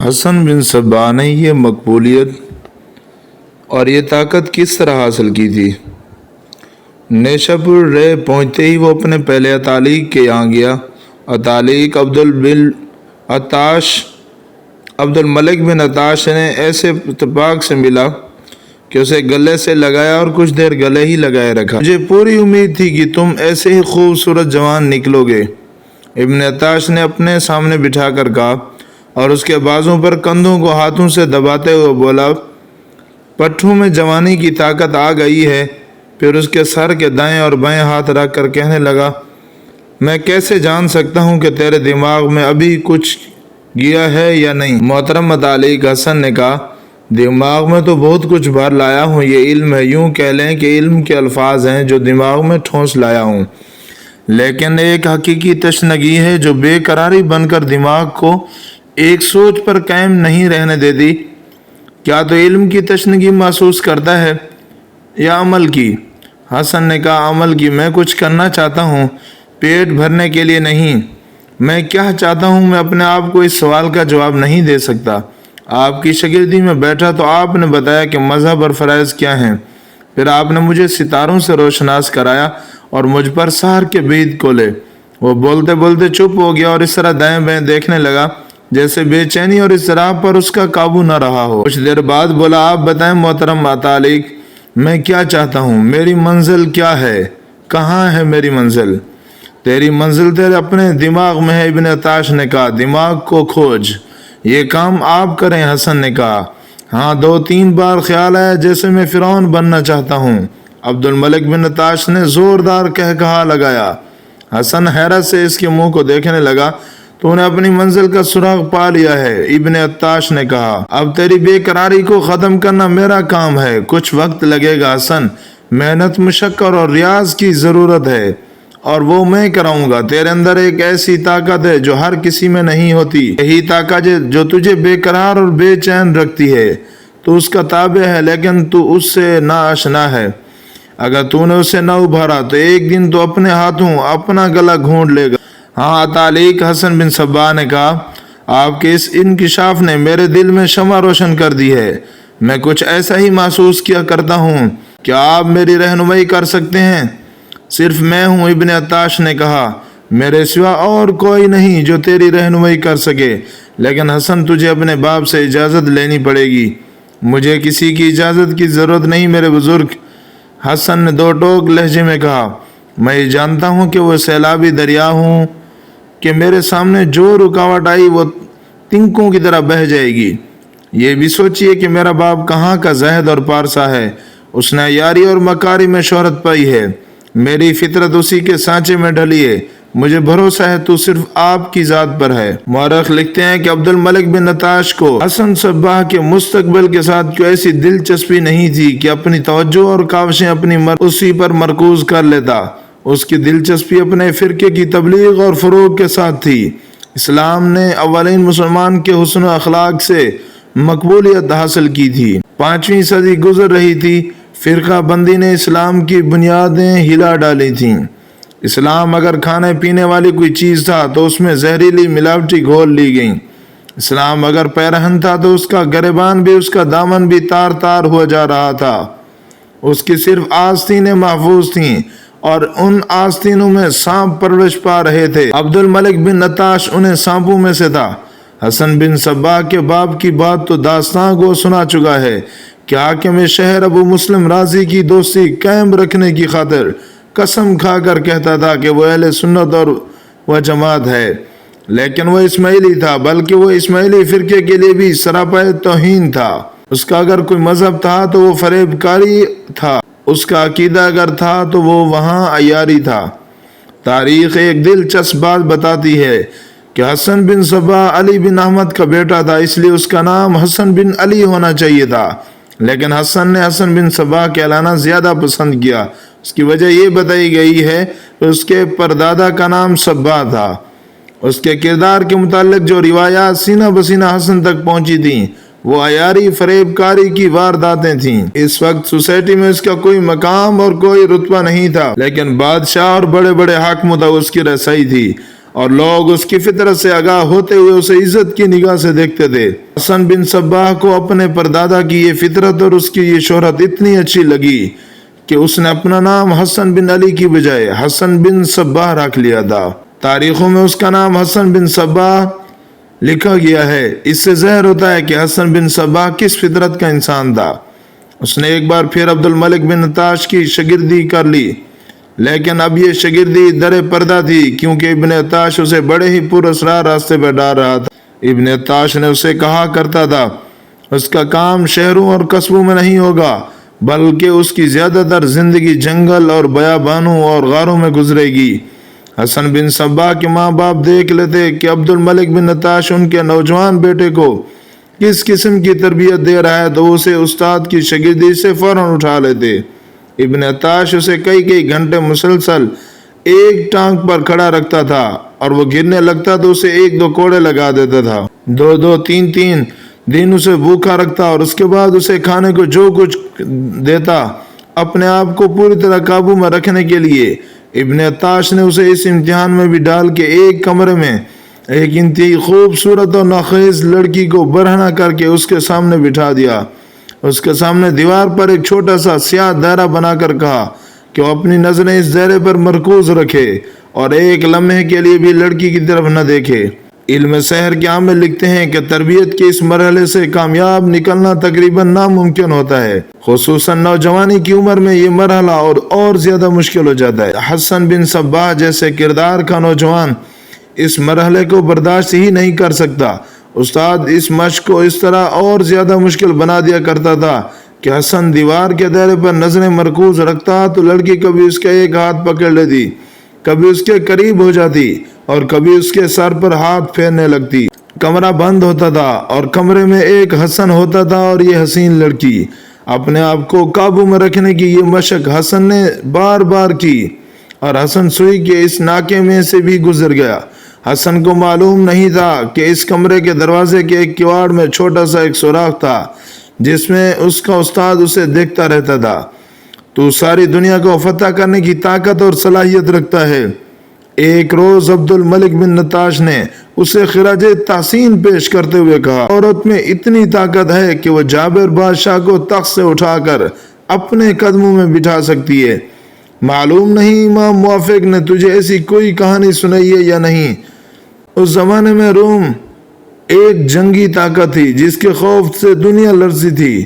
حسن بن صبا نے یہ مقبولیت اور یہ طاقت کس طرح حاصل کی تھی؟ نیشا پور رے پہنچتے ہی وہ اپنے پہلے اتالیق کے یہاں گیا۔ اتالیق عبد الملک بن عطاش نے ایسے اتفاق سے ملا کہ اسے گلے سے لگایا اور کچھ دیر گلے ہی لگائے رکھا۔ مجھے پوری امید تھی کہ تم ایسے ہی خوبصورت جوان نکلو گے، ابن عطاش نے اپنے سامنے بٹھا کر کہا اور اس کے بازوں پر کندھوں کو ہاتھوں سے دباتے ہوئے بولا، پٹھوں میں جوانی کی طاقت آ گئی ہے۔ پھر اس کے سر کے دائیں اور بائیں ہاتھ رکھ کر کہنے لگا، میں کیسے جان سکتا ہوں کہ تیرے دماغ میں ابھی کچھ گیا ہے یا نہیں؟ محترم اتالیق، حسن نے کہا، دماغ میں تو بہت کچھ بھر لایا ہوں، یہ علم ہے، یوں کہہ لیں کہ علم کے الفاظ ہیں جو دماغ میں ٹھونس لایا ہوں، لیکن ایک حقیقی تشنگی ہے جو بے قراری بن کر دماغ کو ایک سوچ پر قائم نہیں رہنے دیتی۔ کیا تو علم کی تشنگی محسوس کرتا ہے یا عمل کی؟ حسن نے کہا، عمل کی۔ میں کچھ کرنا چاہتا ہوں، پیٹ بھرنے کے لیے نہیں۔ میں کیا چاہتا ہوں میں اپنے آپ کو اس سوال کا جواب نہیں دے سکتا۔ آپ کی شاگردی میں بیٹھا تو آپ نے بتایا کہ مذہب اور فرائض کیا ہیں، پھر آپ نے مجھے ستاروں سے روشناس کرایا اور مجھ پر سحر کے بید کھولے۔ وہ بولتے بولتے چپ ہو گیا اور اس طرح دائیں بائیں دیکھنے لگا جیسے بے چینی اور اضطراب پر اس کا قابو نہ رہا ہو۔ کچھ دیر بعد بولا، آپ بتائیں محترم اتالیق، میں کیا چاہتا ہوں، میری منزل کیا ہے، کہاں ہے میری منزل؟ تیری منزل تیرے اپنے دماغ میں ہے، ابن عطاش نے کہا، دماغ کو کھوج، یہ کام آپ کریں۔ حسن نے کہا، ہاں، 2-3 بار خیال آیا جیسے میں فرعون بننا چاہتا ہوں۔ عبد الملک بن عطاش نے زوردار کہا لگایا۔ حسن حیرت سے اس کے منہ کو دیکھنے لگا، تو نے اپنی منزل کا سراغ پا لیا ہے، ابن عطاش نے کہا، اب تیری بے قراری کو ختم کرنا میرا کام ہے، کچھ وقت لگے گا حسن، محنت، مشقت اور ریاض کی ضرورت ہے اور وہ میں کراؤں گا۔ تیرے اندر ایک ایسی طاقت ہے جو ہر کسی میں نہیں ہوتی، یہی طاقت جو تجھے بے قرار اور بے چین رکھتی ہے۔ تو اس کا تابع ہے لیکن تو اس سے نا آشنا ہے، اگر تو نے اسے نہ ابھارا تو ایک دن تو اپنے ہاتھوں اپنا گلا گھونٹ لے گا۔ ہاں اتالیق، حسن بن صبا نے کہا، آپ کے اس انکشاف نے میرے دل میں شمع روشن کر دی ہے، میں کچھ ایسا ہی محسوس کیا کرتا ہوں، کیا آپ میری رہنمائی کر سکتے ہیں؟ صرف میں ہوں، ابن عطاش نے کہا، میرے سوا اور کوئی نہیں جو تیری رہنمائی کر سکے، لیکن حسن تجھے اپنے باپ سے اجازت لینی پڑے گی۔ مجھے کسی کی اجازت کی ضرورت نہیں میرے بزرگ، حسن نے 2 ٹوک لہجے میں کہا، میں یہ جانتا ہوں کہ وہ سیلابی دریا ہوں کہ میرے سامنے جو رکاوٹ آئی وہ تنکوں کی طرح بہہ جائے گی۔ یہ بھی سوچئے کہ میرا باپ کہاں کا زاہد اور پارسا ہے، اس نے عیاری اور مکاری میں شہرت پائی ہے، میری فطرت اسی کے سانچے میں ڈھلی ہے، مجھے بھروسہ ہے تو صرف آپ کی ذات پر ہے۔ مورخ لکھتے ہیں کہ عبد الملک بن عطاش کو حسن صبا کے مستقبل کے ساتھ کوئی ایسی دلچسپی نہیں تھی کہ اپنی توجہ اور کاوشیں اسی پر مرکوز کر لیتا۔ اس کی دلچسپی اپنے فرقے کی تبلیغ اور فروغ کے ساتھ تھی۔ اسلام نے اولین مسلمان کے حسن و اخلاق سے مقبولیت حاصل کی تھی۔ 5ویں صدی گزر رہی تھی، فرقہ بندی نے اسلام کی بنیادیں ہلا ڈالی تھیں۔ اسلام اگر کھانے پینے والی کوئی چیز تھا تو اس میں زہریلی ملاوٹی گھول لی گئیں۔ اسلام اگر پیرہن تھا تو اس کا گریبان بھی، اس کا دامن بھی تار تار ہوا جا رہا تھا۔ اس کی صرف آستینیں محفوظ تھیں اور ان آستینوں میں سانپ پرورش پا رہے تھے۔ عبد الملک بن عطاش انہیں سانپوں میں سے تھا۔ حسن بن صبا کے باپ کی بات تو داستان کو سنا چکا ہے کہ حاکم شہر ابو مسلم رازی کی دوستی قائم رکھنے کی خاطر قسم کھا کر کہتا تھا کہ وہ اہل سنت اور وہ جماعت ہے، لیکن وہ اسماعیلی تھا، بلکہ وہ اسماعیلی فرقے کے لیے بھی سراپا توہین تھا۔ اس کا اگر کوئی مذہب تھا تو وہ فریب کاری تھا، اس کا عقیدہ اگر تھا تو وہ وہاں عیاری تھا۔ تاریخ ایک دلچسپ بات بتاتی ہے کہ حسن بن صبا علی بن احمد کا بیٹا تھا، اس لیے اس کا نام حسن بن علی ہونا چاہیے تھا، لیکن حسن نے حسن بن صبا کہلانا زیادہ پسند کیا۔ اس کی وجہ یہ بتائی گئی ہے کہ اس کے پردادا کا نام صبا تھا۔ اس کے کردار کے متعلق جو روایات سینہ بسینہ حسن تک پہنچی تھیں وہ عیاری فریب کاری کی وارداتیں تھیں۔ اس وقت سوسائٹی میں اس کا کوئی مقام اور کوئی رتبہ نہیں تھا، لیکن بادشاہ اور بڑے بڑے حاکموں تک اس کی رسائی تھی۔ اور لوگ اس کی فطرت سے آگاہ ہوتے ہوئے اسے عزت کی نگاہ سے دیکھتے تھے۔ حسن بن صباح کو اپنے پردادا کی یہ فطرت اور اس کی یہ شہرت اتنی اچھی لگی کہ اس نے اپنا نام حسن بن علی کی بجائے حسن بن صباح رکھ لیا تھا۔ تاریخوں میں اس کا نام حسن بن صباح لکھا گیا ہے۔ اس سے ظاہر ہوتا ہے کہ حسن بن صباح کس فطرت کا انسان تھا۔ اس نے ایک بار پھر عبد الملک بن عطاش کی شاگردی کر لی، لیکن اب یہ شاگردی در پردہ تھی، کیونکہ ابن عطاش اسے بڑے ہی پر اسرار راستے پر ڈال رہا تھا۔ ابن عطاش نے اسے کہا کرتا تھا اس کا کام شہروں اور قصبوں میں نہیں ہوگا، بلکہ اس کی زیادہ تر زندگی جنگل اور بیابانوں اور غاروں میں گزرے گی۔ حسن بن صباح کے ماں باپ دیکھ لیتے کہ عبد الملک بن عطاش ان کے نوجوان بیٹے کو کس قسم کی تربیت دے رہا ہے تو اسے استاد کی شاگردی سے فوراً اٹھا لیتے۔ ابن عطاش اسے کئی گھنٹے مسلسل ایک ٹانگ پر کھڑا رکھتا تھا، اور وہ گرنے لگتا تو اسے 1-2 کوڑے لگا دیتا تھا۔ 2-2 3-3 دن اسے بھوکا رکھتا، اور اس کے بعد اسے کھانے کو جو کچھ دیتا اپنے آپ کو پوری طرح قابو میں رکھنے کے لیے۔ ابن عطاش نے اسے اس امتحان میں بھی ڈال کے ایک کمرے میں ایک انتہائی خوبصورت اور ناخیز لڑکی کو برہنہ کر کے اس کے سامنے بٹھا دیا۔ اس کے سامنے دیوار پر ایک چھوٹا سا سیاہ دائرہ بنا کر کہا کہ وہ اپنی نظریں اس دائرے پر مرکوز رکھے اور ایک لمحے کے لیے بھی لڑکی کی طرف نہ دیکھے۔ علم سحر کے عامل لکھتے ہیں کہ تربیت کے اس مرحلے سے کامیاب نکلنا تقریباً ناممکن ہوتا ہے، خصوصاً نوجوانی کی عمر میں یہ مرحلہ اور زیادہ مشکل ہو جاتا ہے۔ حسن بن صباح جیسے کردار کا نوجوان اس مرحلے کو برداشت ہی نہیں کر سکتا۔ استاد اس مشق کو اس طرح اور زیادہ مشکل بنا دیا کرتا تھا کہ حسن دیوار کے دائرے پر نظریں مرکوز رکھتا تو لڑکی کبھی اس کا ایک ہاتھ پکڑ لیتی، کبھی اس کے قریب ہو جاتی اور کبھی اس کے سر پر ہاتھ پھیرنے لگتی۔ کمرہ بند ہوتا تھا اور کمرے میں ایک حسن ہوتا تھا اور یہ حسین لڑکی۔ اپنے آپ کو قابو میں رکھنے کی یہ مشق حسن نے بار بار کی، اور حسن سوئی کے اس ناکے میں سے بھی گزر گیا۔ حسن کو معلوم نہیں تھا کہ اس کمرے کے دروازے کے ایک کیواڑ میں چھوٹا سا ایک سوراخ تھا جس میں اس کا استاد اسے دیکھتا رہتا تھا۔ تو ساری دنیا کو فتح کرنے کی طاقت اور صلاحیت رکھتا ہے۔ ایک روز عبد الملک بن عطاش نے اسے خراج تحسین پیش کرتے ہوئے کہا، عورت میں اتنی طاقت ہے کہ وہ جابر بادشاہ کو تخت سے اٹھا کر اپنے قدموں میں بٹھا سکتی ہے۔ معلوم نہیں امام موافق نے تجھے ایسی کوئی کہانی سنائی ہے یا نہیں۔ اس زمانے میں روم ایک جنگی طاقت تھی جس کے خوف سے دنیا لرزی تھی۔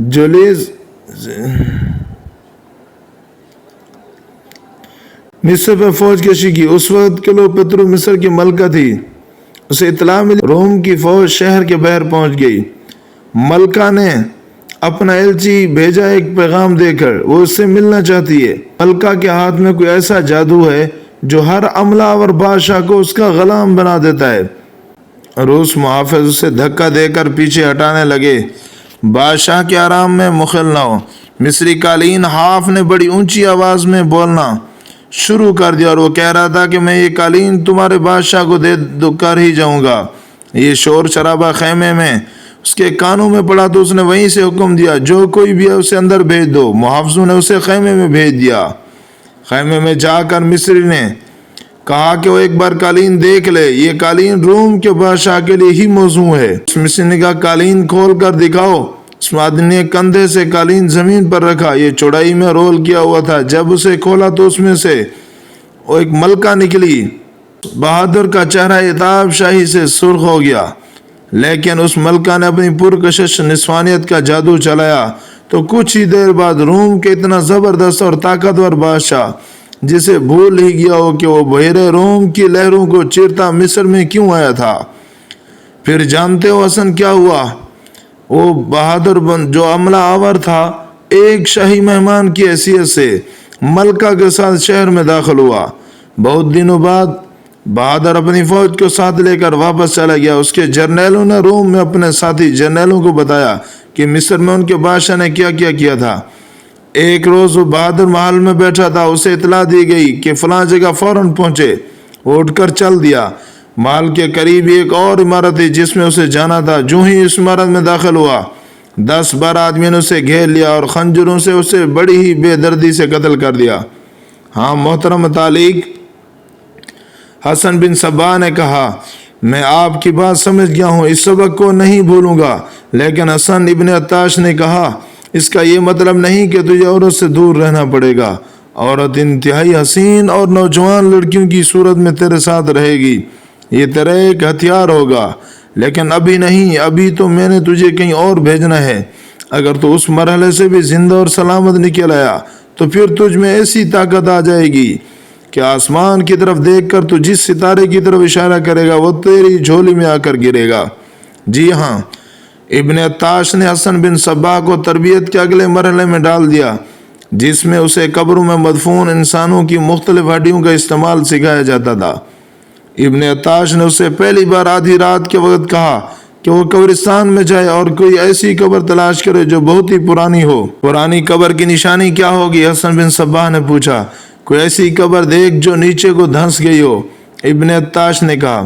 جولیس مصر پہ فوج کشی کی۔ اس وقت کلوپترو مصر کی ملکہ تھی۔ اسے اطلاع ملی روم کی فوج شہر کے باہر پہنچ گئی۔ ملکہ نے اپنا ایلچی بھیجا ایک پیغام دے کر، وہ اس سے ملنا چاہتی ہے۔ ملکہ کے ہاتھ میں کوئی ایسا جادو ہے جو ہر عملہ اور بادشاہ کو اس کا غلام بنا دیتا ہے۔ روس محافظ اسے دھکا دے کر پیچھے ہٹانے لگے۔ بادشاہ کے آرام میں مخل نہ ہو۔ مصری قالین حاف نے بڑی اونچی آواز میں بولنا شروع کر دیا، اور وہ کہہ رہا تھا کہ میں یہ قالین تمہارے بادشاہ کو دے کر ہی جاؤں گا۔ یہ شور شرابہ خیمے میں اس کے کانوں میں پڑا تو اس نے وہیں سے حکم دیا، جو کوئی بھی ہے اسے اندر بھیج دو۔ محافظوں نے اسے خیمے میں بھیج دیا۔ خیمے میں جا کر مصری نے کہا کہ وہ ایک بار قالین دیکھ لے، یہ قالین روم کے بادشاہ کے لیے ہی موزوں ہے۔ اس مصری نے کہا قالین کھول کر دکھاؤ۔ اس آدمی نے کندھے سے قالین زمین پر رکھا، یہ چوڑائی میں رول کیا ہوا تھا۔ جب اسے کھولا تو اس میں سے وہ ایک ملکہ نکلی۔ بہادر کا چہرہ عتاب شاہی سے سرخ ہو گیا، لیکن اس ملکہ نے اپنی پرکشش نسوانیت کا جادو چلایا تو کچھ ہی دیر بعد روم کے اتنا زبردست اور طاقتور بادشاہ، جسے بھول ہی گیا ہو کہ وہ بحیرہ روم کی لہروں کو چیرتا مصر میں کیوں آیا تھا۔ پھر جانتے ہو حسن کیا ہوا؟ وہ بہادر جو عملہ آور تھا، ایک شاہی مہمان کی حیثیت سے ملکہ کے ساتھ شہر میں داخل ہوا۔ بہت دنوں بعد بہادر اپنی فوج کو ساتھ لے کر واپس چلا گیا۔ اس کے جرنیلوں نے روم میں اپنے ساتھی جرنیلوں کو بتایا کہ مصر میں ان کے بادشاہ نے کیا کیا تھا۔ ایک روز وہ بہادر محل میں بیٹھا تھا، اسے اطلاع دی گئی کہ فلاں جگہ فوراً پہنچے۔ وہ اٹھ کر چل دیا۔ محل کے قریب ایک اور عمارت تھی جس میں اسے جانا تھا۔ جو ہی اس عمارت میں داخل ہوا، 10-12 آدمیوں نے اسے گھیر لیا اور خنجروں سے اسے بڑی ہی بے دردی سے قتل کر دیا۔ ہاں محترم تعلیق، حسن بن صباح نے کہا میں آپ کی بات سمجھ گیا ہوں، اس سبق کو نہیں بھولوں گا۔ لیکن حسن ابن عطاش نے کہا اس کا یہ مطلب نہیں کہ تجھے عورت سے دور رہنا پڑے گا، عورت انتہائی حسین اور نوجوان لڑکیوں کی صورت میں تیرے ساتھ رہے گی، یہ تیرا ایک ہتھیار ہوگا، لیکن ابھی نہیں، ابھی تو میں نے تجھے کہیں اور بھیجنا ہے۔ اگر تو اس مرحلے سے بھی زندہ اور سلامت نکل آیا تو پھر تجھ میں ایسی طاقت آ جائے گی کہ آسمان کی طرف دیکھ کر تو جس ستارے کی طرف اشارہ کرے گا وہ تیری جھولی میں آ کر گرے گا۔ جی ہاں، ابن عطاش نے حسن بن صباح کو تربیت کے اگلے مرحلے میں ڈال دیا، جس میں اسے قبروں میں مدفون انسانوں کی مختلف ہڈیوں کا استعمال سکھایا جاتا تھا۔ ابن عطاش نے اسے پہلی بار آدھی رات کے وقت کہا کہ وہ قبرستان میں جائے اور کوئی ایسی قبر تلاش کرے جو بہت ہی پرانی ہو۔ پرانی قبر کی نشانی کیا ہوگی؟ حسن بن صباح نے پوچھا۔ کوئی ایسی قبر دیکھ جو نیچے کو دھنس گئی ہو۔ ابن عطاش نے کہا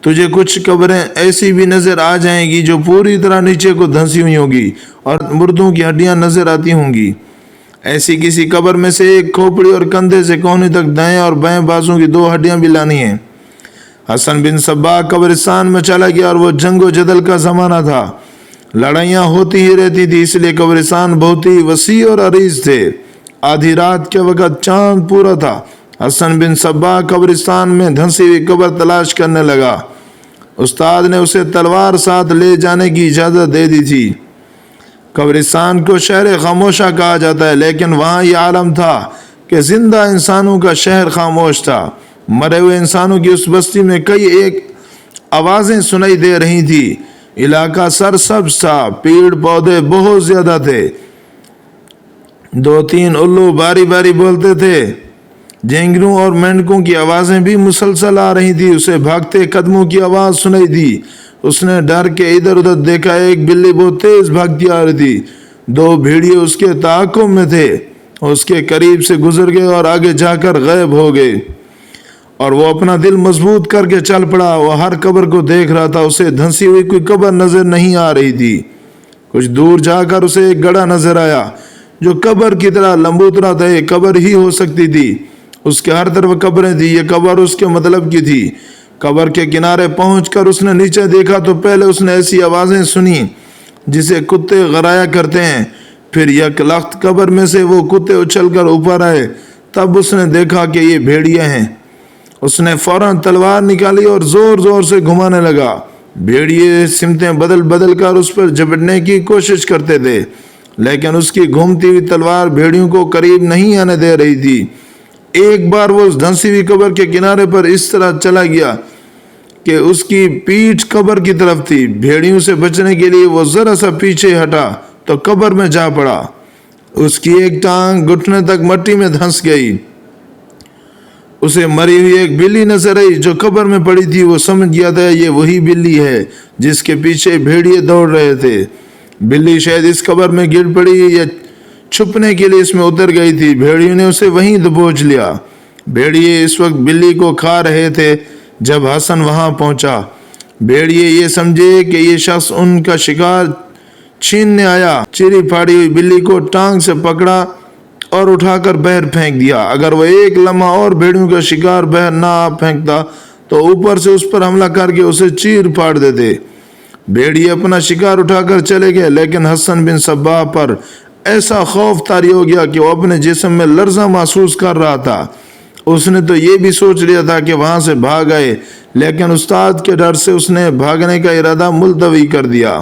تجھے کچھ قبریں ایسی بھی نظر آ جائیں گی جو پوری طرح نیچے کو دھنسی ہوئی ہوگی اور مردوں کی ہڈیاں نظر آتی ہوں گی۔ ایسی کسی قبر میں سے ایک کھوپڑی اور کندھے سے کوہنی تک دائیں اور بائیں بازوں کی 2 ہڈیاں بھی لانی ہیں۔ حسن بن صباح قبرستان میں چلا گیا اور وہ جنگ و جدل کا زمانہ تھا، لڑائیاں ہوتی ہی رہتی تھی، اس لیے قبرستان بہت ہی وسیع اور عریض تھے۔ آدھی رات کے وقت چاند پورا تھا۔ حسن بن صباح قبرستان میں دھنسی ہوئی قبر تلاش کرنے لگا۔ استاد نے اسے تلوار ساتھ لے جانے کی اجازت دے دی تھی۔ قبرستان کو شہر خاموشہ کہا جاتا ہے، لیکن وہاں یہ عالم تھا کہ زندہ انسانوں کا شہر خاموش تھا۔ مرے ہوئے انسانوں کی اس بستی میں کئی ایک آوازیں سنائی دے رہی تھی۔ علاقہ سرسبز تھا، پیڑ پودے بہت زیادہ تھے، 2-3 الو باری باری بولتے تھے، جھینگروں اور مینڈکوں کی آوازیں بھی مسلسل آ رہی تھی۔ اسے بھاگتے قدموں کی آواز سنائی دی۔ اس نے ڈر کے ادھر ادھر دیکھا، ایک بلی بہت تیز بھاگتی آ رہی تھی، 2 بھیڑیے اس کے تعاقب میں تھے، اس کے قریب سے گزر گئے اور آگے جا کر غائب ہو گئے، اور وہ اپنا دل مضبوط کر کے چل پڑا۔ وہ ہر قبر کو دیکھ رہا تھا، اسے دھنسی ہوئی کوئی قبر نظر نہیں آ رہی تھی۔ کچھ دور جا کر اسے ایک گڑھا نظر آیا جو قبر کی طرح لمبوترا تھا، ایک قبر ہی ہو سکتی تھی، اس کے ہر طرف قبریں تھی، یہ قبر اس کے مطلب کی تھی۔ قبر کے کنارے پہنچ کر اس نے نیچے دیکھا تو پہلے اس نے ایسی آوازیں سنی جسے کتے غرایا کرتے ہیں، پھر یک لخت قبر میں سے وہ کتے اچھل کر اوپر آئے، تب اس نے دیکھا کہ یہ بھیڑیے ہیں۔ اس نے فوراً تلوار نکالی اور زور زور سے گھمانے لگا۔ بھیڑیے سمتیں بدل بدل کر اس پر جھپٹنے کی کوشش کرتے تھے، لیکن اس کی گھومتی ہوئی تلوار بھیڑیوں کو قریب نہیں آنے دے رہی تھی۔ ایک بار وہ اس دھنسی ہوئی قبر کے کنارے پر اس طرح چلا گیا کہ اس کی پیٹھ قبر کی طرف تھی۔ بھیڑیوں سے بچنے کے لیے وہ ذرا سا پیچھے ہٹا تو قبر میں جا پڑا۔ اس کی ایک ٹانگ گھٹنے تک مٹی میں دھنس گئی۔ اسے مری ہوئی ایک بلی نظر آئی جو قبر میں پڑی تھی۔ وہ سمجھ گیا تھا یہ وہی بلی ہے جس کے پیچھے بھیڑیے دوڑ رہے تھے۔ بلی شاید اس قبر میں گر پڑی یا چھپنے کے لیے اس میں اتر گئی تھی۔ بھیڑیوں نے اسے وہیں دبوچ لیا۔ بھیڑیے اس وقت بلی کو کھا رہے تھے جب حسن وہاں پہنچا۔ بھیڑیے یہ سمجھے کہ یہ شخص ان کا شکار چھیننے آیا، چیری پھاڑی ہوئی بلی کو ٹانگ سے پکڑا اور اٹھا کر باہر پھینک دیا۔ اگر وہ ایک لمحہ اور بھیڑیوں کا شکار باہر نہ پھینکتا تو اوپر سے اس پر حملہ کر کے اسے چیر پھاڑ دیتے۔ بھیڑیے اپنا شکار اٹھا کر چلے گئے، لیکن حسن بن صباح پر ایسا خوف طاری ہو گیا کہ وہ اپنے جسم میں لرزہ محسوس کر رہا تھا۔ اس نے تو یہ بھی سوچ لیا تھا کہ وہاں سے بھاگ آئے، لیکن استاد کے ڈر سے اس نے بھاگنے کا ارادہ ملتوی کر دیا۔